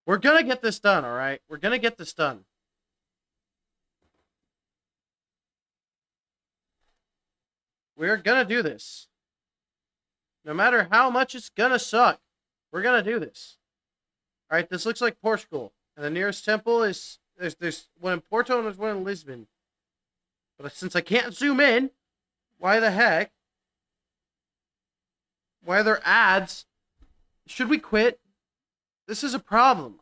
We're gonna get this done, alright? We're gonna get this done. We're gonna do this. No matter how much it's gonna suck, we're gonna do this. Alright, this looks like Portugal. And the nearest temple is... There's one in Porto and there's one in Lisbon. But since I can't zoom in, why the heck? Why are there ads? Should we quit? This is a problem.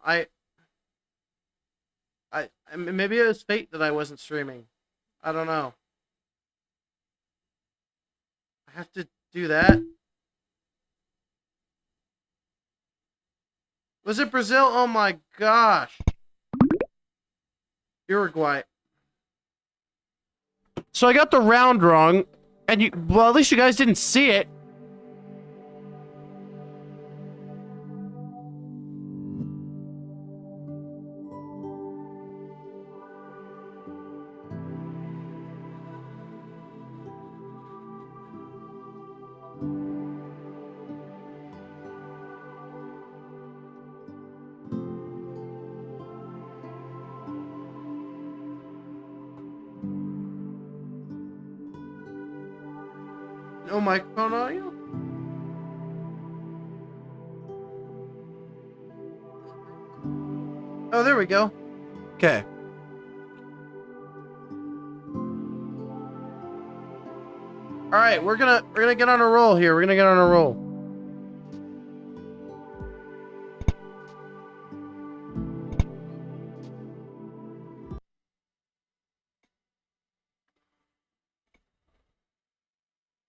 Maybe it was fate that I wasn't streaming. I don't know. I have to do that. Was it Brazil? Oh my gosh. Uruguay. So I got the round wrong, and well, at least you guys didn't see it. No microphone audio? Oh, there we go. Okay. All right, we're gonna get on a roll here. We're gonna get on a roll.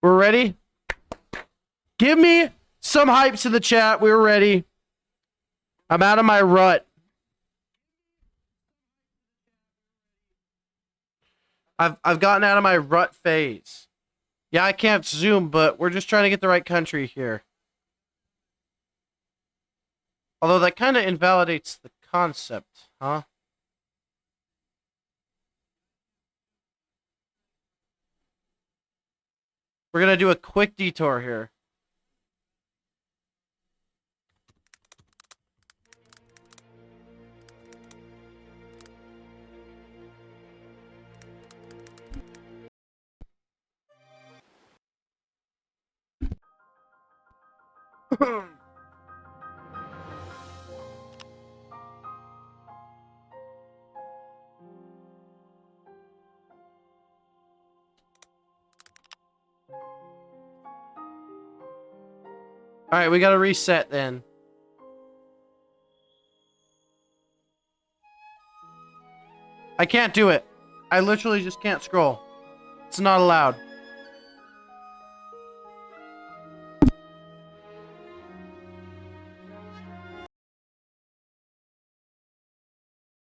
We're ready. Give me some hypes in the chat. We're ready. I'm out of my rut. I've gotten out of my rut phase. Yeah, I can't zoom, but we're just trying to get the right country here. Although that kind of invalidates the concept, huh? We're gonna do a quick detour here. Alright, we gotta reset then. I can't do it. I literally just can't scroll. It's not allowed.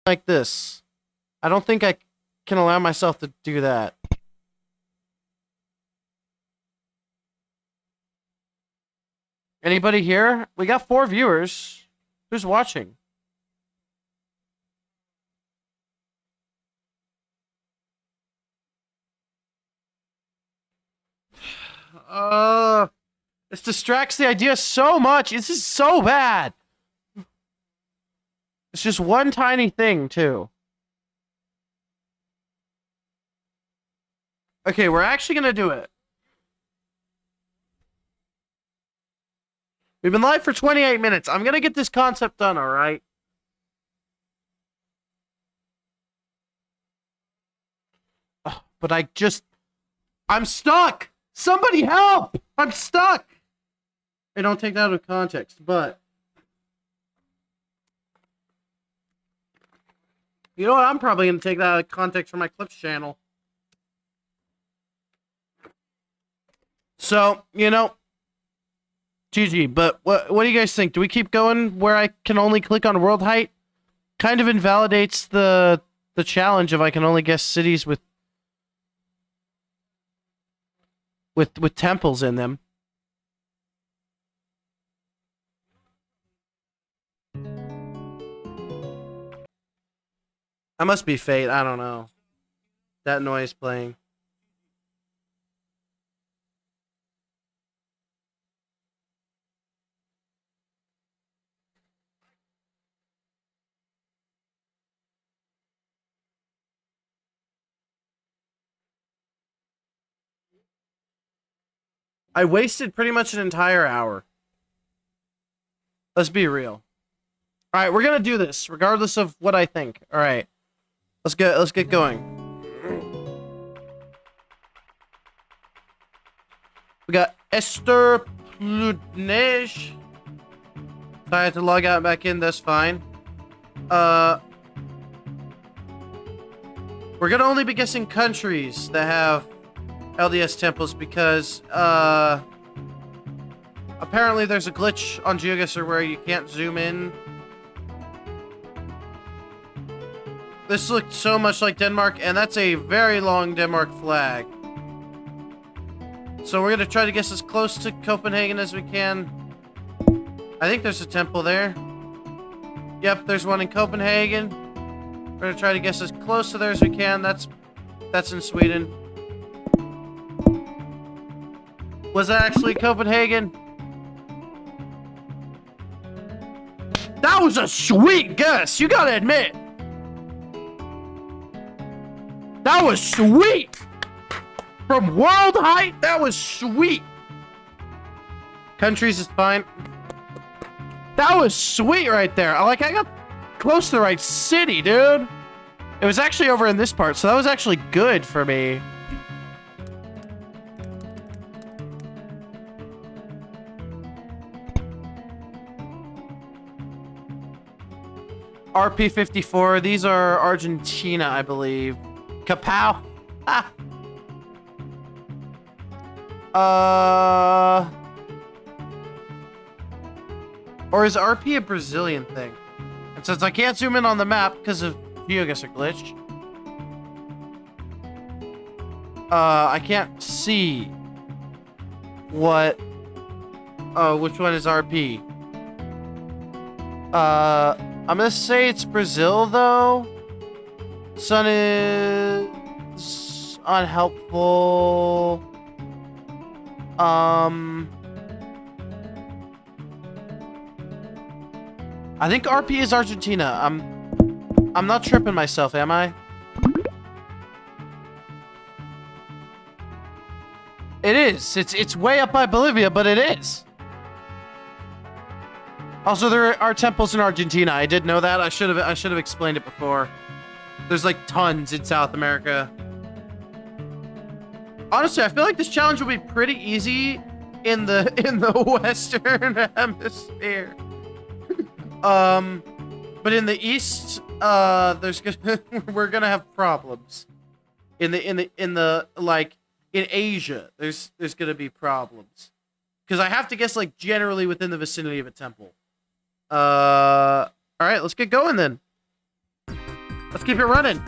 Like this. I don't think I can allow myself to do that. Anybody here? We got 4 viewers. Who's watching? This distracts the idea so much. This is so bad. It's just one tiny thing, too. Okay, we're actually gonna do it. We've been live for 28 minutes. I'm gonna get this concept done, alright? But I'm stuck! Somebody help! I'm stuck! Hey, don't take that out of context, but... You know what? I'm probably gonna take that out of context for my Clips channel. So, you know... GG, but what do you guys think? Do we keep going where I can only click on world height? Kind of invalidates the challenge if I can only guess cities with temples in them. That must be fate, I don't know. That noise playing. I wasted pretty much an entire hour. Let's be real. All right, we're gonna do this regardless of what I think. All right, let's get going. We got Esther Pludnege. So I had to log out and back in. That's fine. We're gonna only be guessing countries that have LDS temples because apparently there's a glitch on GeoGuessr where you can't zoom in. This looked so much like Denmark, and that's a very long Denmark flag. So we're gonna try to guess as close to Copenhagen as we can. I think there's a temple there. Yep, there's one in Copenhagen. We're gonna try to guess as close to there as we can. That's in Sweden. Was that actually Copenhagen? That was a sweet guess, you gotta admit. That was sweet! From world height, that was sweet! Countries is fine. That was sweet right there. I got close to the right city, dude. It was actually over in this part, so that was actually good for me. RP54, these are Argentina, I believe. Kapow. Ah. Or is RP a Brazilian thing? And since I can't zoom in on the map because of GeoGuessr glitch, I can't see what which one is RP. I'm gonna say it's Brazil though. Sun is unhelpful. I think RP is Argentina. I'm not tripping myself, am I? It is. It's way up by Bolivia, but it is. Also, there are temples in Argentina. I did know that. I should have explained it before. There's like tons in South America. Honestly, I feel like this challenge will be pretty easy in the Western Hemisphere. But in the East, we're gonna have problems. In Asia, there's gonna be problems. Because I have to guess like generally within the vicinity of a temple. All right, let's get going then. Let's keep it running.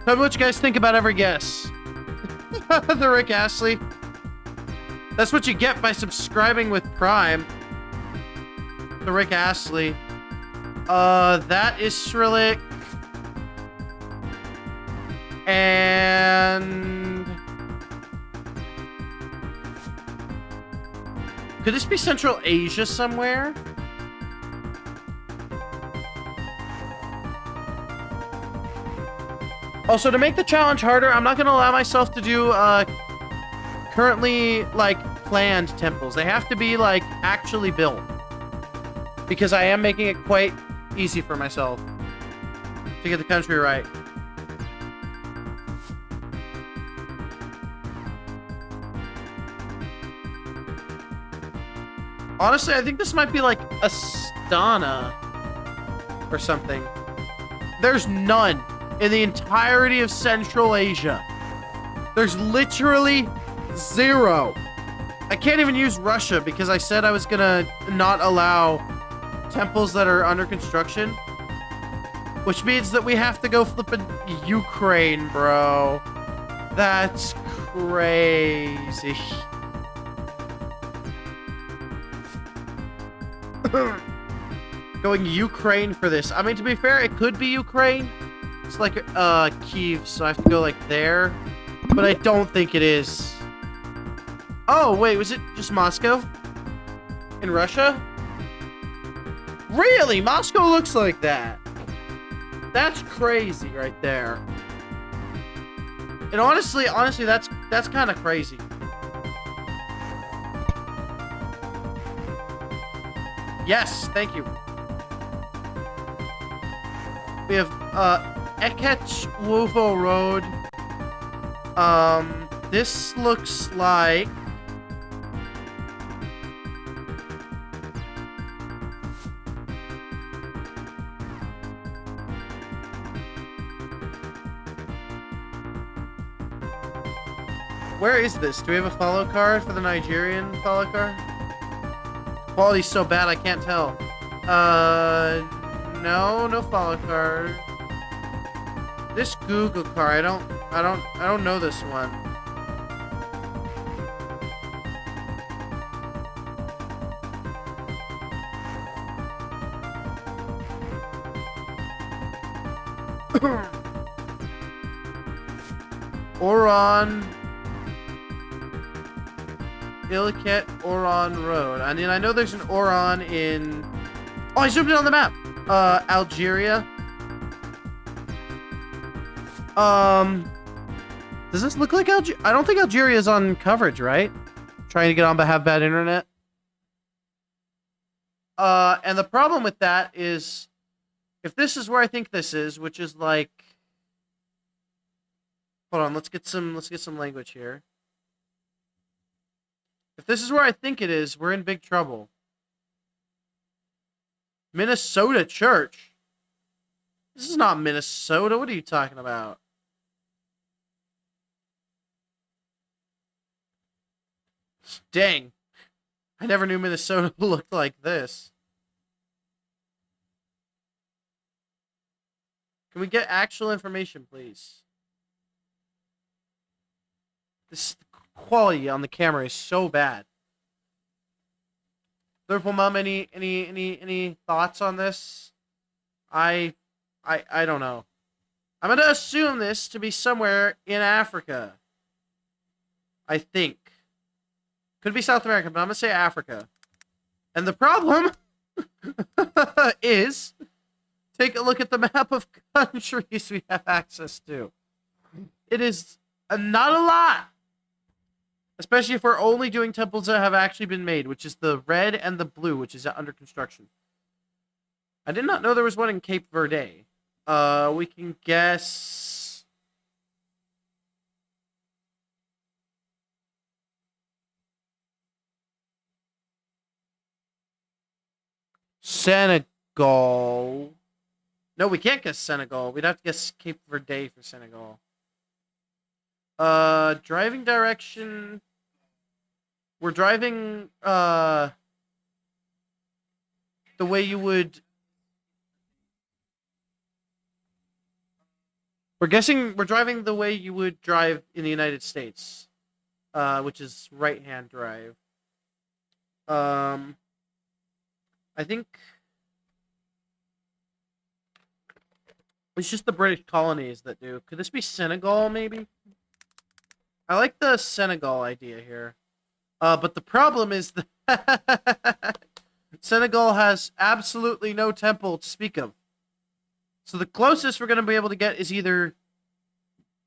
Tell me what you guys think about every guess. The Rick Astley. That's what you get by subscribing with Prime. The Rick Astley. That is Cyrillic. And could this be Central Asia somewhere? Also, to make the challenge harder, I'm not going to allow myself to do currently like planned temples. They have to be like actually built, because I am making it quite easy for myself to get the country right. Honestly, I think this might be like Astana or something. There's none in the entirety of Central Asia. There's literally zero. I can't even use Russia because I said I was gonna not allow temples that are under construction, which means that we have to go flipping Ukraine, bro. That's crazy. Going Ukraine for this. I mean, to be fair, it could be Ukraine. It's like Kyiv, so I have to go like there, but I don't think it is. Oh wait, was it just Moscow in Russia? Really? Moscow looks like that? That's crazy right there. And honestly, that's kind of crazy. Yes, thank you. We have Ekech Wovo Road. This looks like where is this? Do we have a follow card for the Nigerian follow card? Quality's so bad I can't tell. No follow card. This Google card, I don't know this one. Oron Ilket Oron Road. I mean, I know there's an Oron in... Oh, I zoomed in on the map. Algeria. Does this look like Algeria? I don't think Algeria is on coverage, right? Trying to get on but have bad internet. And the problem with that is, if this is where I think this is, which is like... Hold on, let's get some language here. If this is where I think it is, we're in big trouble. Minnesota Church? This is not Minnesota. What are you talking about? Dang. I never knew Minnesota looked like this. Can we get actual information, please? This quality on the camera is so bad. Liverpool Mom, any thoughts on this? I don't know. I'm gonna assume this to be somewhere in Africa. I think. Could be South America, but I'm gonna say Africa. And the problem is, take a look at the map of countries we have access to. It is not a lot. Especially if we're only doing temples that have actually been made, which is the red and the blue, which is under construction. I did not know there was one in Cape Verde. We can guess... Senegal. No, we can't guess Senegal. We'd have to guess Cape Verde for Senegal. Driving direction... We're driving, the way you would... We're driving the way you would drive in the United States, which is right-hand drive. I think... It's just the British colonies that do. Could this be Senegal, maybe? I like the Senegal idea here. But the problem is that Senegal has absolutely no temple to speak of. So the closest we're going to be able to get is either...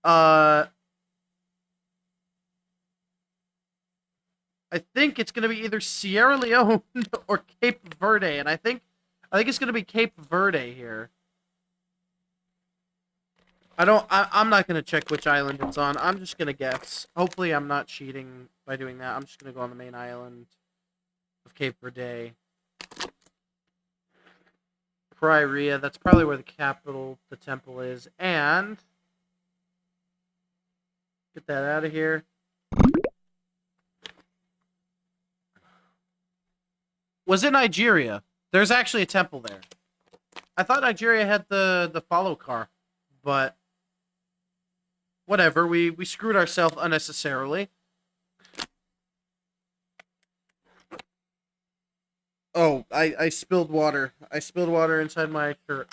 I think it's going to be either Sierra Leone or Cape Verde. And I think it's going to be Cape Verde here. I'm not going to check which island it's on. I'm just going to guess. Hopefully I'm not cheating by doing that. I'm just going to go on the main island of Cape Verde. Praia, that's probably where the capital, the temple is. And... Get that out of here. Was it Nigeria? There's actually a temple there. I thought Nigeria had the follow car. But... Whatever, we screwed ourselves unnecessarily. Oh, I spilled water. I spilled water inside my shirt.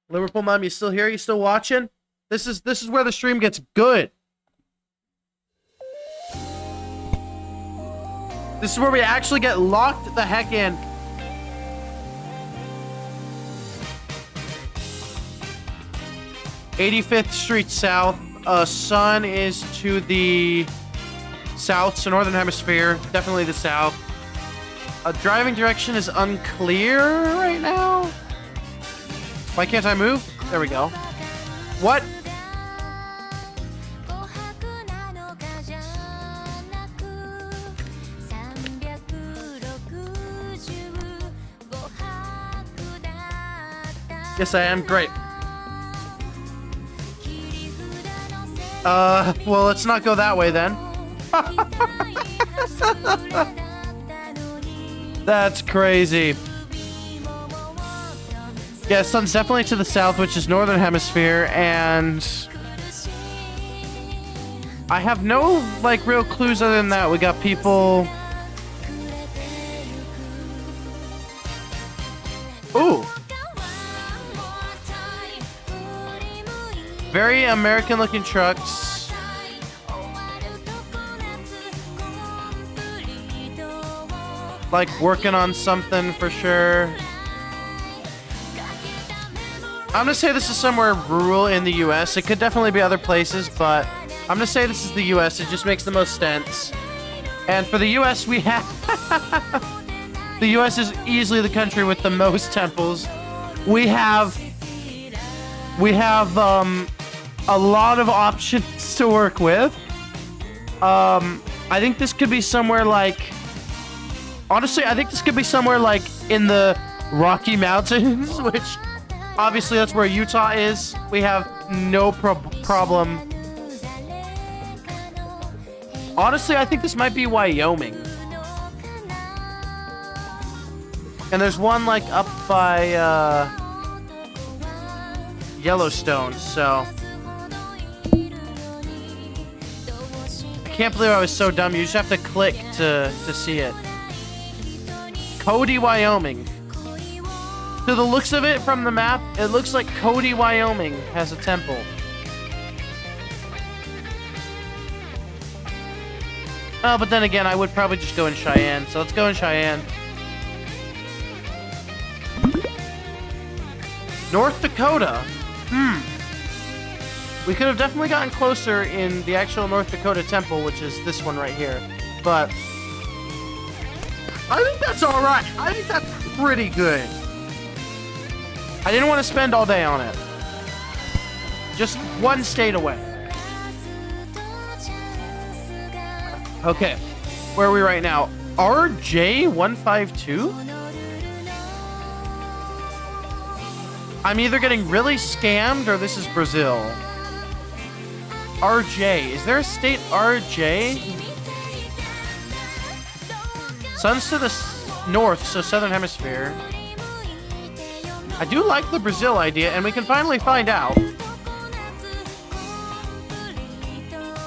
Liverpool Mom, you still here? You still watching? This is where the stream gets good. This is where we actually get locked the heck in. '85th Street South. sun is to the south, so northern hemisphere. Definitely the south. Driving direction is unclear right now. Why can't I move? There we go. What? Yes, I am. Great. Well, let's not go that way then. That's crazy. Yeah, sun's definitely to the south, which is northern hemisphere, and I have no, like, real clues other than that. We got people... Ooh. Very American-looking trucks. Like, working on something for sure. I'm gonna say this is somewhere rural in the U.S. It could definitely be other places, but I'm gonna say this is the U.S. It just makes the most sense. And for the U.S., we have... The U.S. is easily the country with the most temples. We have a lot of options to work with. I think this could be somewhere like... Honestly, I think this could be somewhere like in the Rocky Mountains, which obviously that's where Utah is. We have no problem. Honestly, I think this might be Wyoming. And there's one like up by Yellowstone, so... I can't believe I was so dumb. You just have to click to see it. Cody, Wyoming. To the looks of it from the map, it looks like Cody, Wyoming has a temple. Oh, but then again, I would probably just go in Cheyenne, so let's go in Cheyenne. North Dakota. We could have definitely gotten closer in the actual North Dakota temple, which is this one right here. But I think that's all right. I think that's pretty good. I didn't want to spend all day on it. Just one state away. Okay. Where are we right now? RJ152? I'm either getting really scammed or this is Brazil. RJ. Is there a state RJ? Sun's to the north, so southern hemisphere. I do like the Brazil idea, and we can finally find out.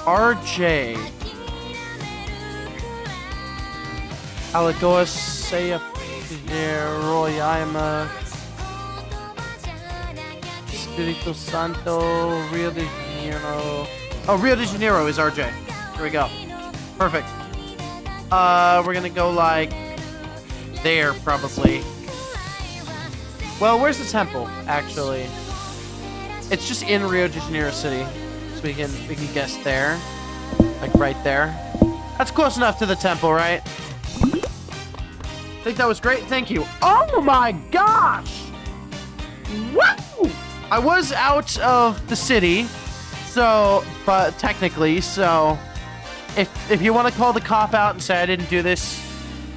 RJ. Alagoas, Ceia, Roraima, Espírito Santo, Rio de Janeiro. Oh, Rio de Janeiro is RJ. Here we go. Perfect. We're gonna go like there probably. Well, where's the temple actually? It's just in Rio de Janeiro city, so we can guess there, like right there. That's close enough to the temple, right? I think that was great. Thank you. Oh my gosh! Woo! I was out of the city, so, but technically, so if you want to call the cop out and say I didn't do this,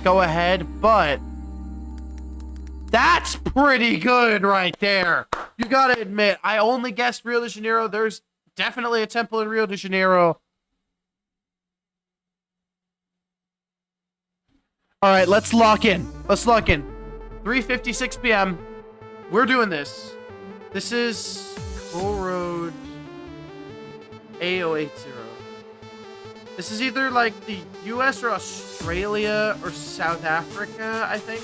go ahead, but that's pretty good right there. You gotta admit, I only guessed Rio de Janeiro. There's definitely a temple in Rio de Janeiro. All right, let's lock in. Let's lock in. 3:56 p.m. We're doing this. This is Coal Road A080. This is either like the US or Australia or South Africa, I think.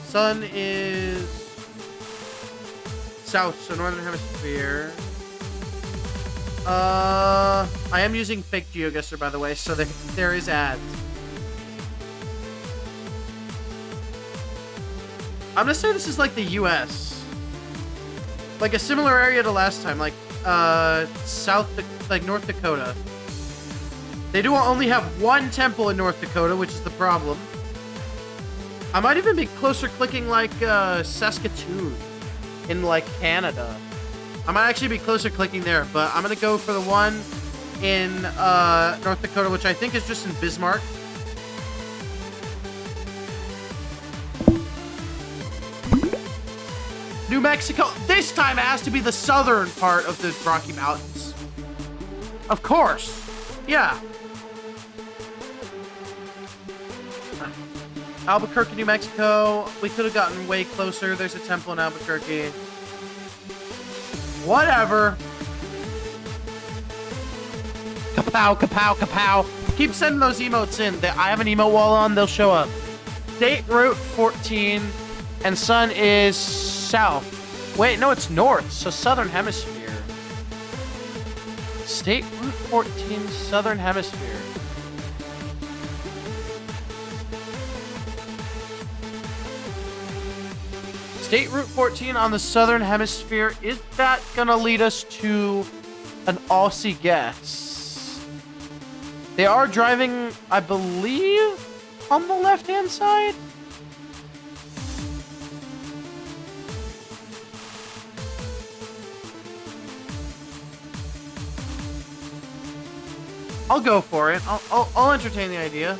Sun is south, so northern hemisphere. I am using fake GeoGuessr, by the way, so there is ads. I'm gonna say this is like the US. like a similar area to last time, like North Dakota. They do only have one temple in North Dakota, which is the problem. I might even be closer clicking like Saskatoon in like Canada. I might actually be closer clicking there, but I'm gonna go for the one in North Dakota, which I think is just in Bismarck. New Mexico. This time it has to be the southern part of the Rocky Mountains. Of course. Yeah. Albuquerque, New Mexico. We could have gotten way closer. There's a temple in Albuquerque. Whatever. Kapow, kapow, kapow. Keep sending those emotes in. I have an emote wall on. They'll show up. State Route 14. And sun is south. Wait, no, it's north. So southern hemisphere. State Route 14, southern hemisphere. State Route 14 on the southern hemisphere. Is that gonna lead us to an Aussie guess? They are driving, I believe, on the left-hand side. I'll go for it. I'll entertain the idea.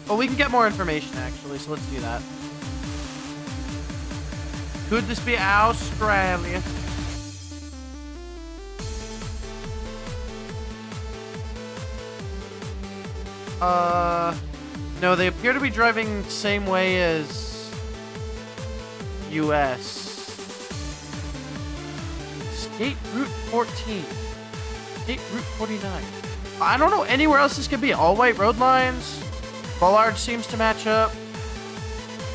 Oh, we can get more information actually, so let's do that. Could this be Australia? No, they appear to be driving same way as US. State Route 14. State Route 49. I don't know anywhere else this could be. All white road lines. Bollard seems to match up.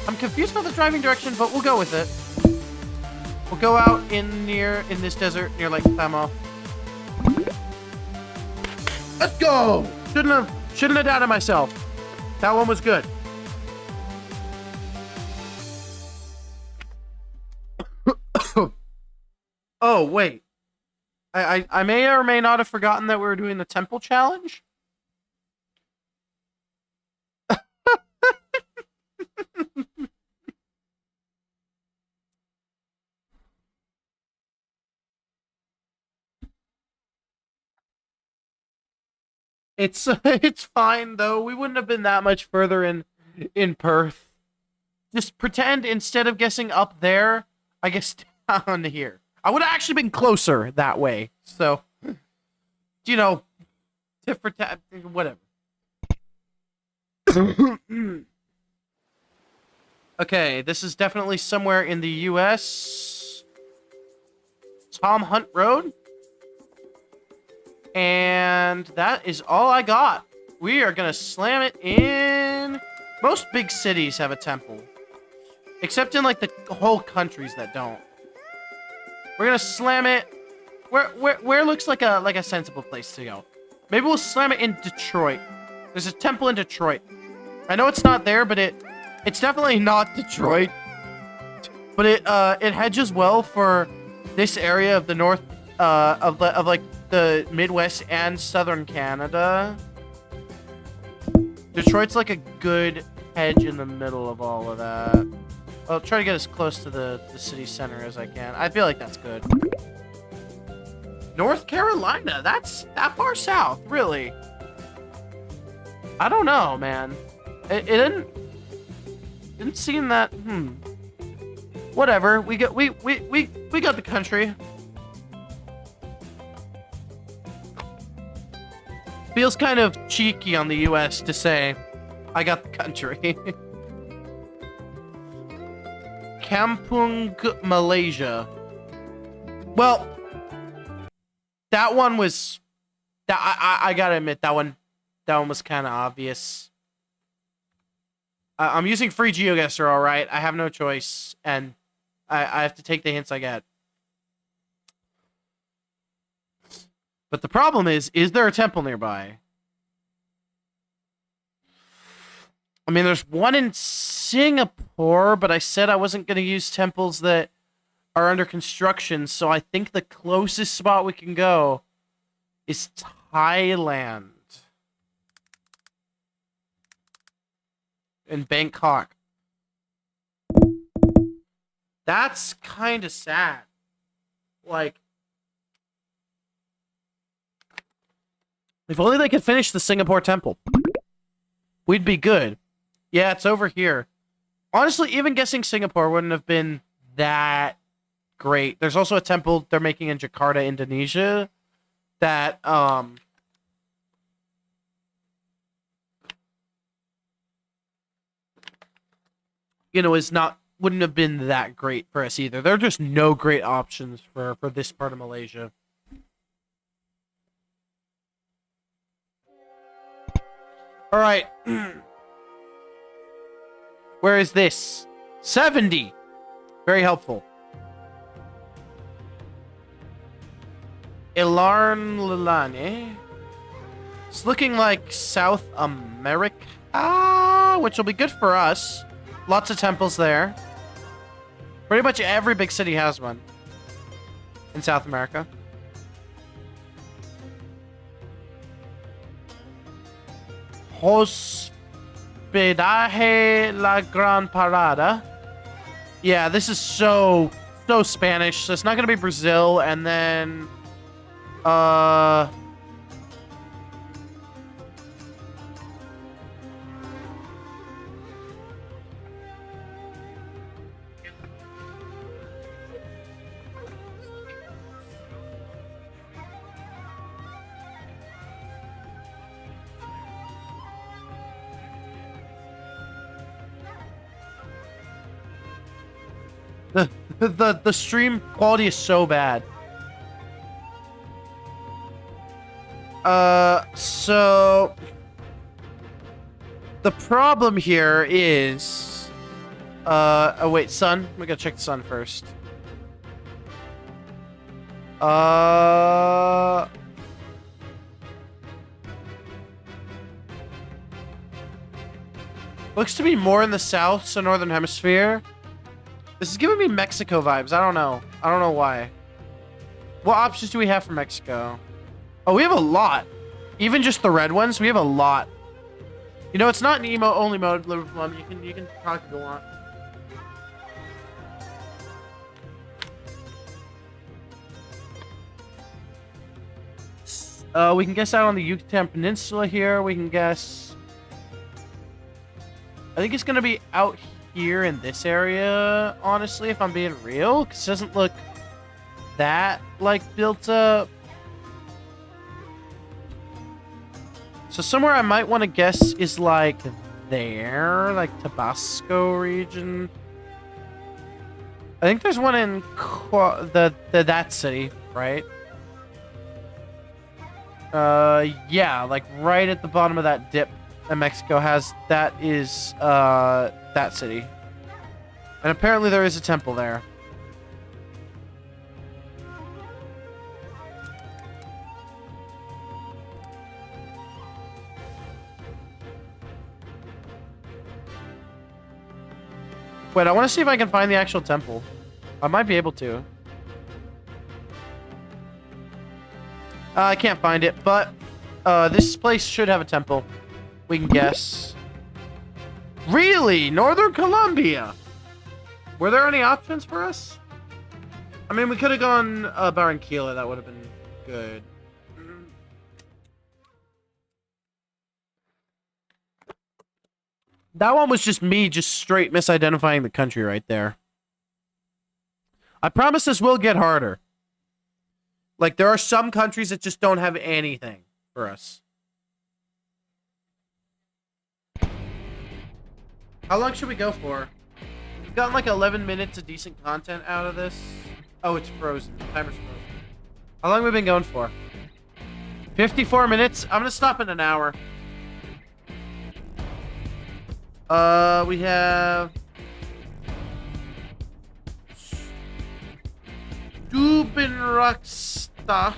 I'm confused about the driving direction, but we'll go with it. We'll go out in this desert near Lake Tamo. Let's go! Shouldn't have doubted myself. That one was good. Oh, wait. I may or may not have forgotten that we were doing the temple challenge. It's fine though. We wouldn't have been that much further in Perth. Just pretend instead of guessing up there, I guess down here. I would have actually been closer that way. So, you know, tit for tat, whatever. Okay, this is definitely somewhere in the U.S. Tom Hunt Road. And that is all I got. We are going to slam it in. Most big cities have a temple. Except in, like, the whole countries that don't. We're going to slam it. Where looks like a sensible place to go? Maybe we'll slam it in Detroit. There's a temple in Detroit. I know it's not there, but it's definitely not Detroit. But it hedges well for this area of the north, of like the Midwest and southern Canada. Detroit's like a good hedge in the middle of all of that. I'll try to get as close to the city center as I can. I feel like that's good. North Carolina, that's that far south, really. I don't know, man. It didn't seem that. Whatever. We got the country. Feels kind of cheeky on the U.S. to say, I got the country. Kampung, Malaysia. Well, that one was... I gotta admit, that one was kind of obvious. I'm using free GeoGuessr, alright? I have no choice, and I have to take the hints I get. But the problem is there a temple nearby? I mean, there's one in Singapore, but I said I wasn't going to use temples that are under construction, so I think the closest spot we can go is Thailand. In Bangkok. That's kind of sad. Like, if only they could finish the Singapore temple, we'd be good. Yeah, it's over here. Honestly, even guessing Singapore wouldn't have been that great. There's also a temple they're making in Jakarta, Indonesia, that, you know, wouldn't have been that great for us either. There are just no great options for this part of Malaysia. All right. Where is this? 70. Very helpful. Ilarn Lilane. It's looking like South America, which will be good for us. Lots of temples there. Pretty much every big city has one in South America. Hospedaje La Gran Parada. Yeah, this is so Spanish. So it's not going to be Brazil, and then the stream quality is so bad. So the problem here is, oh wait, sun. We gotta check the sun first. Looks to be more in the south, so northern hemisphere. This is giving me Mexico vibes. I don't know. I don't know why. What options do we have for Mexico? Oh, we have a lot. Even just the red ones, we have a lot. You know, it's not an emo only mode, Liverpool. You can talk to go on. We can guess out on the Yucatan Peninsula here. We can guess. I think it's gonna be out here in this area, honestly, if I'm being real, because it doesn't look that, like, built up. So somewhere I might want to guess is, like, there, like, Tabasco region. I think there's one in that city, right? Yeah, like, right at the bottom of that dip that Mexico has, that is, that city. And apparently there is a temple there. Wait, I want to see if I can find the actual temple. I might be able to. I can't find it, but this place should have a temple. We can guess. Really? Northern Colombia? Were there any options for us? I mean, we could have gone Barranquilla. That would have been good. That one was just me just straight misidentifying the country right there. I promise this will get harder. Like, there are some countries that just don't have anything for us. How long should we go for? We've gotten like 11 minutes of decent content out of this. Oh, it's frozen. The timer's frozen. How long have we been going for? 54 minutes. I'm gonna stop in an hour. We have Stubenrock stuff.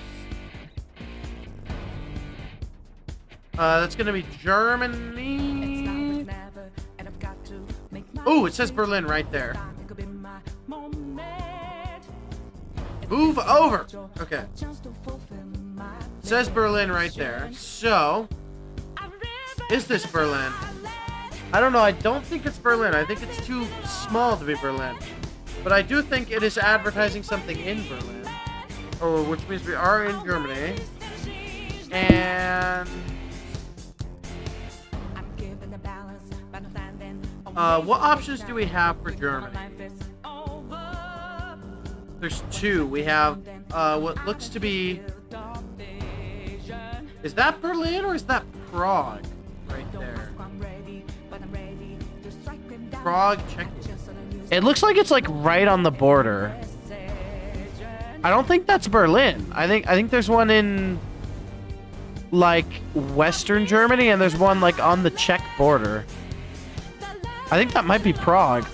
That's gonna be Germany. Oh, it says Berlin right there. Move over. Okay. It says Berlin right there. So, is this Berlin? I don't know. I don't think it's Berlin. I think it's too small to be Berlin. But I do think it is advertising something in Berlin. Oh, which means we are in Germany. And what options do we have for Germany? There's two. We have what looks to be... Is that Berlin or is that Prague? Right there. Prague, Czech. It looks like it's like right on the border. I don't think that's Berlin. I think there's one in like Western Germany and there's one like on the Czech border. I think that might be Prague.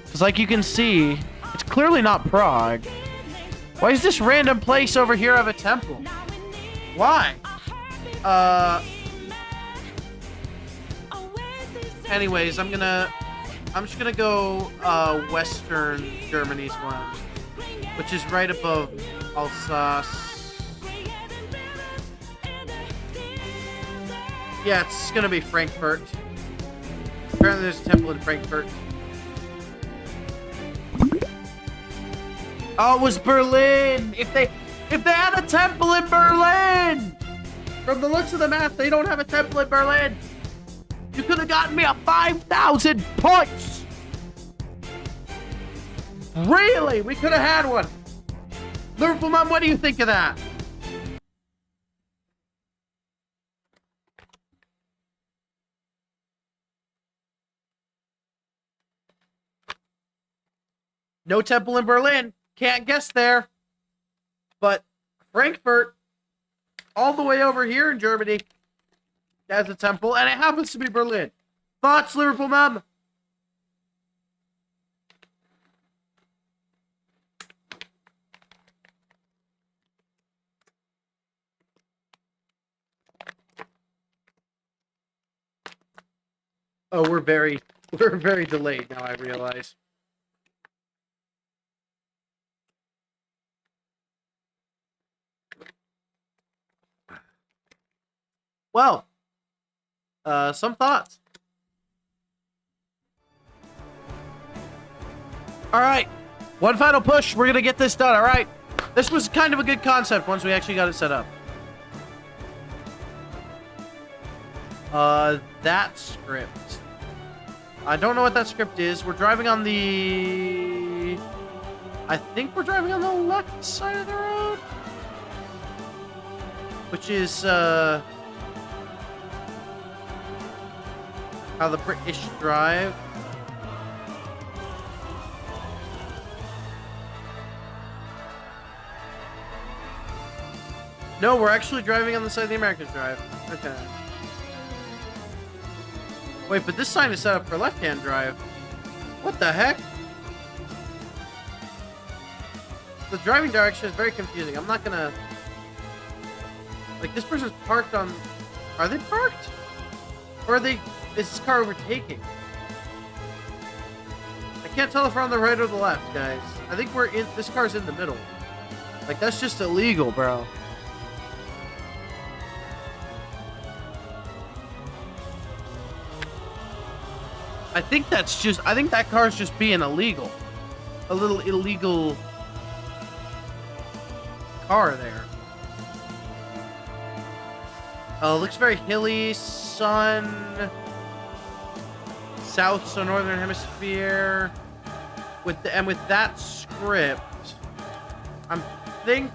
Because like you can see, it's clearly not Prague. Why is this random place over here have a temple? Why? Anyways, I'm just gonna go Western Germany's one, which is right above Alsace. Yeah, it's gonna be Frankfurt. Apparently there's a temple in Frankfurt. Oh, it was Berlin! If they had a temple in Berlin! From the looks of the map, they don't have a temple in Berlin! You could have gotten me a 5,000 points! Really? We could have had one! Liverpool Mom, what do you think of that? No temple in Berlin. Can't guess there. But Frankfurt, all the way over here in Germany, has a temple, and it happens to be Berlin. Thoughts, Liverpool Mom? Oh, we're very delayed now, I realize. Well, some thoughts. All right, one final push. We're gonna get this done. All right, this was kind of a good concept once we actually got it set up. That script. I don't know what that script is. We're driving on the... I think we're driving on the left side of the road, which is how the British drive. No, we're actually driving on the side the Americans drive. Okay. Wait, but this sign is set up for left-hand drive. What the heck? The driving direction is very confusing. I'm not gonna... Like, this person's parked on... Are they parked? Or are they... Is this car overtaking? I can't tell if we're on the right or the left, guys. I think we're in... This car's in the middle. Like, that's just illegal, bro. I think that's just... I think that car's just being illegal. A little illegal car there. Oh, it looks very hilly. Sun... South, so northern hemisphere. With that script, I'm thinking...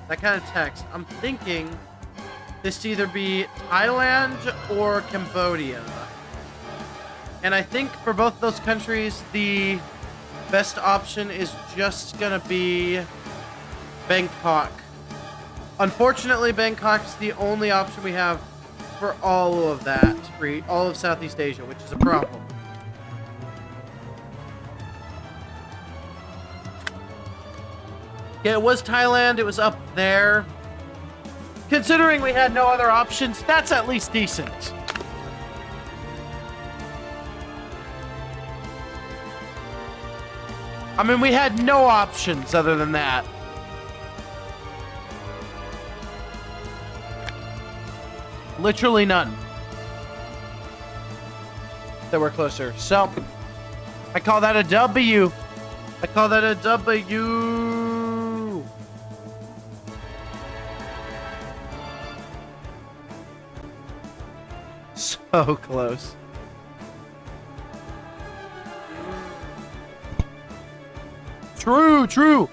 That kind of text. I'm thinking... This to either be Thailand or Cambodia. And I think for both those countries, the best option is just gonna be Bangkok. Unfortunately, Bangkok is the only option we have for all of that, for all of Southeast Asia, which is a problem. Yeah, it was Thailand, it was up there. Considering we had no other options, that's at least decent. I mean, we had no options other than that. Literally none. That were closer. So, I call that a W. I call that a W. So close. True, true. All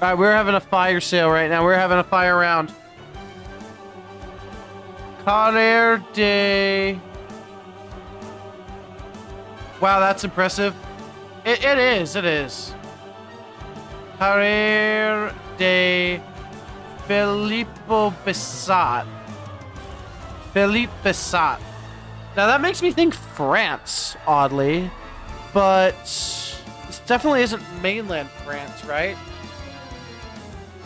right, we're having a fire sale right now. We're having a fire round. Carrier de... Wow, that's impressive. It is, it is. Carrier de Filippo Bissat. Philippe Bissat. Now that makes me think France, oddly. But this definitely isn't mainland France, right?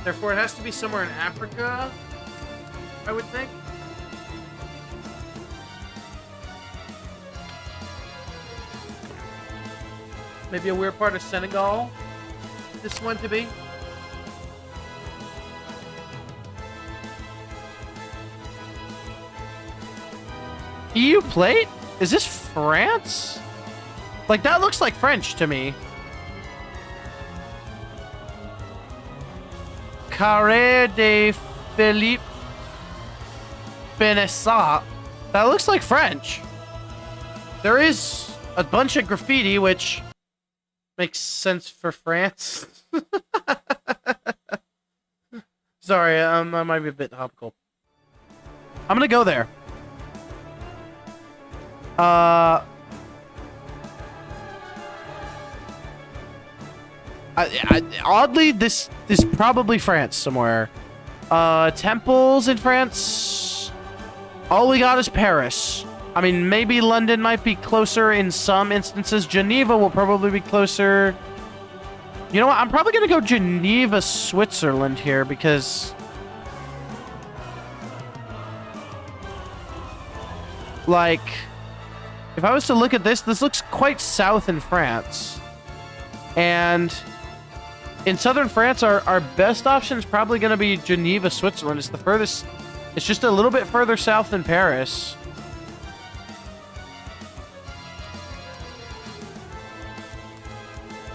Therefore, it has to be somewhere in Africa, I would think. Maybe a weird part of Senegal. This one to be. EU plate? Is this France? Like, that looks like French to me. Carré de Philippe Benessat. That looks like French. There is a bunch of graffiti, which makes sense for France. Sorry, I might be a bit topical. I'm gonna go there. Oddly, this is probably France somewhere. Temples in France. All we got is Paris. I mean, maybe London might be closer in some instances. Geneva will probably be closer. You know what? I'm probably gonna go Geneva, Switzerland here because... like, if I was to look at this, this looks quite south in France. And in southern France, our best option is probably going to be Geneva, Switzerland. It's the furthest. It's just a little bit further south than Paris.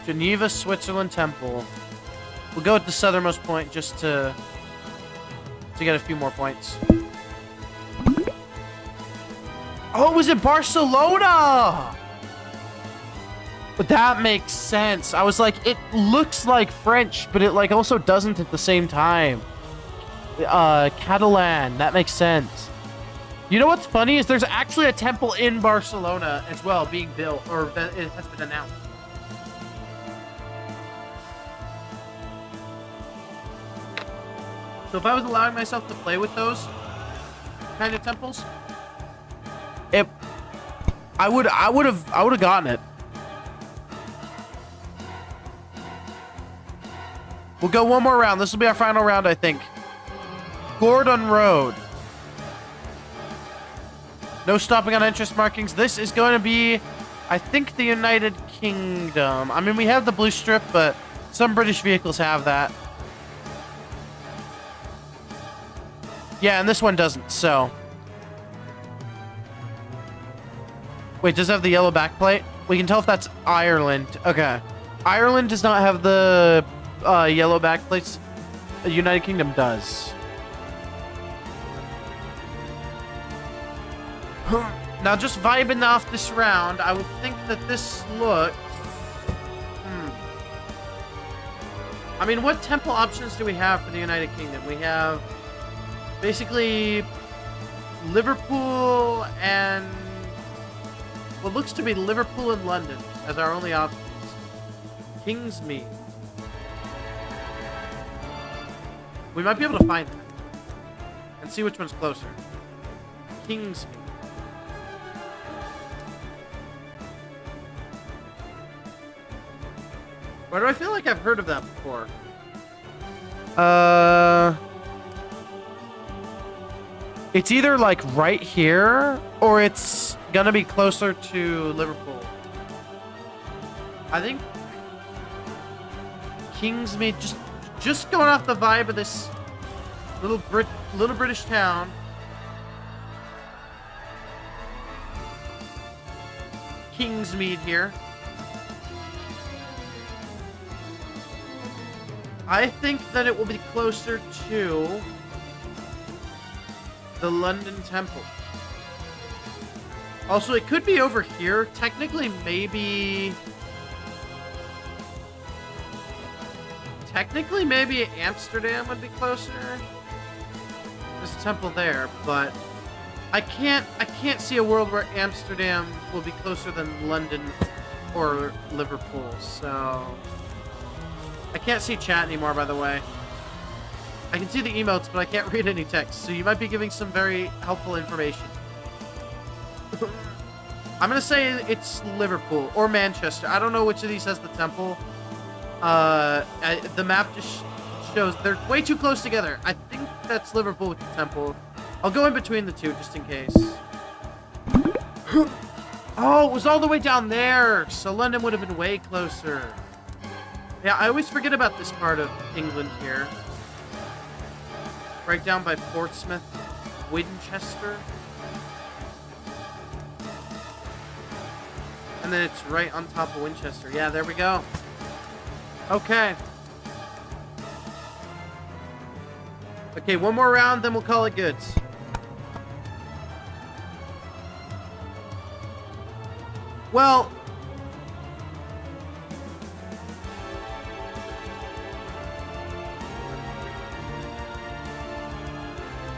Geneva, Switzerland Temple. We'll go with the southernmost point just to get a few more points. Oh, it was in Barcelona! But that makes sense. I was like, it looks like French, but it like also doesn't at the same time. Catalan, that makes sense. You know what's funny is there's actually a temple in Barcelona as well being built, or that it has been announced. So if I was allowing myself to play with those kind of temples, I would have gotten it. We'll go one more round. This will be our final round, I think. Gordon Road. No stopping on interest markings. This is going to be, I think, the United Kingdom. I mean, we have the blue strip, but some British vehicles have that. Yeah, and this one doesn't, so... Wait, does it have the yellow backplate? We can tell if that's Ireland. Okay. Ireland does not have the yellow backplates. The United Kingdom does. Now, just vibing off this round, I would think that this looks... I mean, what temple options do we have for the United Kingdom? We have basically Liverpool and... what looks to be Liverpool and London as our only options. Kingsmead. We might be able to find that and see which one's closer. Kingsmead. Why do I feel like I've heard of that before? It's either like right here or it's gonna be closer to Liverpool. I think Kingsmead, just going off the vibe of this little British town. Kingsmead here. I think that it will be closer to the London Temple. Also, it could be over here. Technically, maybe Amsterdam would be closer. There's a temple there, but I can't see a world where Amsterdam will be closer than London or Liverpool. So I can't see chat anymore, by the way. I can see the emotes, but I can't read any text. So you might be giving some very helpful information. I'm gonna say it's Liverpool or Manchester. I don't know which of these has the temple. The map just shows they're way too close together. I think that's Liverpool with the temple. I'll go in between the two just in case. Oh, it was all the way down there. So London would have been way closer. Yeah, I always forget about this part of England here. Right down by Portsmouth, Winchester. And then it's right on top of Winchester. Yeah, there we go. Okay. Okay, one more round, then we'll call it goods. Well,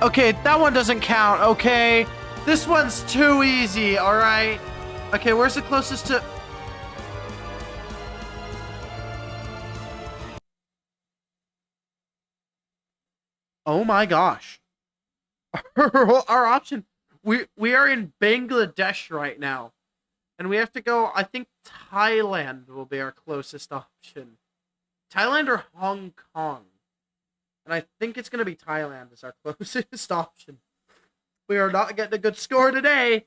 okay, that one doesn't count, okay? This one's too easy, alright? Okay, where's the closest to... Oh my gosh. Our option... We are in Bangladesh right now. And we have to go... I think Thailand will be our closest option. Thailand or Hong Kong? And I think it's going to be Thailand as our closest option. We are not getting a good score today.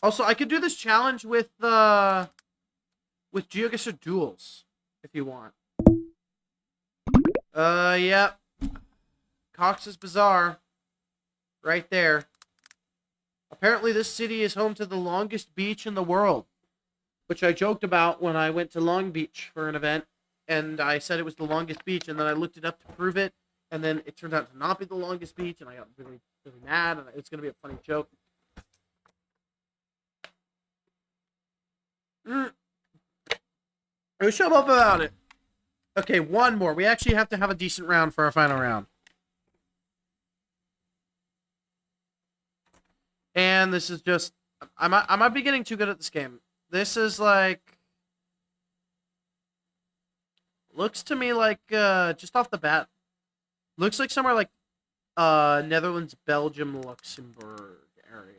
Also, I could do this challenge with GeoGuessr duels, if you want. Yeah. Cox's Bazaar. Right there. Apparently, this city is home to the longest beach in the world. Which I joked about when I went to Long Beach for an event. And I said it was the longest beach, and then I looked it up to prove it. And then it turned out to not be the longest beach, and I got really, really mad, and it's going to be a funny joke. Shut up about it. Okay, one more. We actually have to have a decent round for our final round. And this is just... I might be getting too good at this game. This is like... Looks to me like, just off the bat, looks like somewhere like, Netherlands, Belgium, Luxembourg area.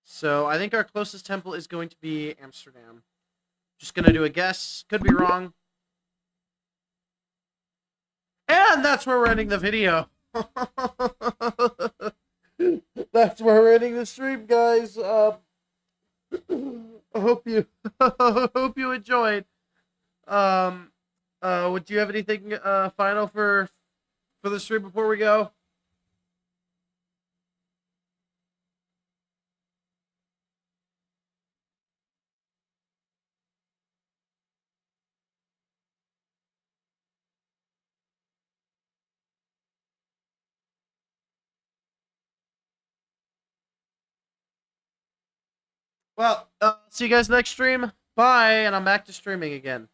So, I think our closest temple is going to be Amsterdam. Just gonna do a guess. Could be wrong. And that's where we're ending the video. That's where we're ending the stream, guys. I hope you enjoyed. Would you have anything final for the stream before we go? Well, see you guys next stream. Bye, and I'm back to streaming again.